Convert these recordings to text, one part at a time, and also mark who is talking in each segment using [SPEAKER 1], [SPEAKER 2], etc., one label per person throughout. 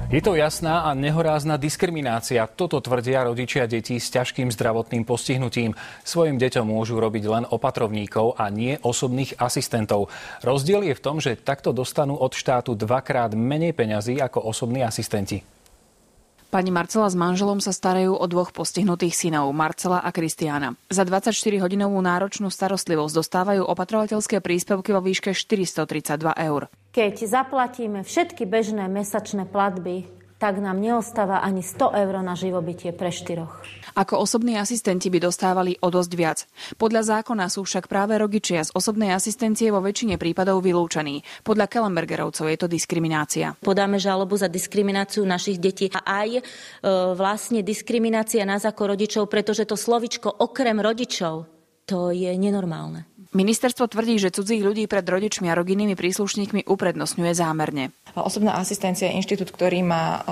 [SPEAKER 1] Je to jasná a nehorázna diskriminácia. Toto tvrdia rodičia detí s ťažkým zdravotným postihnutím. Svojim deťom môžu robiť len opatrovníkov a nie osobných asistentov. Rozdiel je v tom, že takto dostanú od štátu dvakrát menej peňazí ako osobní asistenti.
[SPEAKER 2] Pani Marcela s manželom sa starajú o dvoch postihnutých synov, Marcela a Kristiána. Za 24-hodinovú náročnú starostlivosť dostávajú opatrovateľské príspevky vo výške 432 eur.
[SPEAKER 3] Keď zaplatíme všetky bežné mesačné platby, tak nám neostáva ani 100 eur na živobytie pre štyroch.
[SPEAKER 2] Ako osobní asistenti by dostávali o dosť viac. Podľa zákona sú však práve rodičia z osobnej asistencie vo väčšine prípadov vylúčení. Podľa Kellenbergerovcov je to diskriminácia.
[SPEAKER 4] Podáme žalobu za diskrimináciu našich detí a aj vlastne diskriminácia nás ako rodičov, pretože to slovičko okrem rodičov, to je nenormálne.
[SPEAKER 2] Ministerstvo tvrdí, že cudzích ľudí pred rodičmi a rodinnými príslušníkmi uprednostňuje zámerne.
[SPEAKER 5] Osobná asistencia je inštitút, ktorý má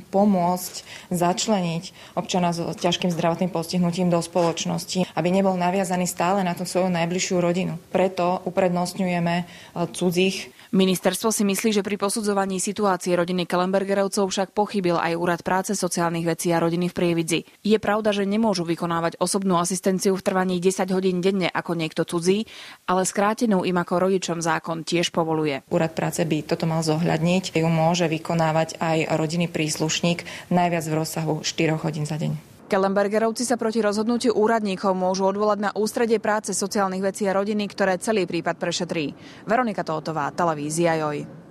[SPEAKER 5] pomôcť začleniť občana s ťažkým zdravotným postihnutím do spoločnosti, aby nebol naviazaný stále na tú svoju najbližšiu rodinu. Preto uprednostňujeme cudzích.
[SPEAKER 2] Ministerstvo si myslí, že pri posudzovaní situácie rodiny Kellenbergerovcov však pochybil aj Úrad práce, sociálnych vecí a rodiny v Prievidzi. Je pravda, že nemôžu vykonávať osobnú asistenciu v trvaní 10 hodín denne ako niekto cudzí, ale skrátenú im ako rodičom zákon tiež povoluje.
[SPEAKER 5] Úrad práce by toto mal zohľadniť. Ju môže vykonávať aj rodinný príslušník najviac v rozsahu 4 hodín za deň.
[SPEAKER 2] Kellenbergerovci sa proti rozhodnutiu úradníkov môžu odvolať na Ústredie práce, sociálnych vecí a rodiny, ktoré celý prípad prešetrí. Veronika Tótová, televízia JOJ.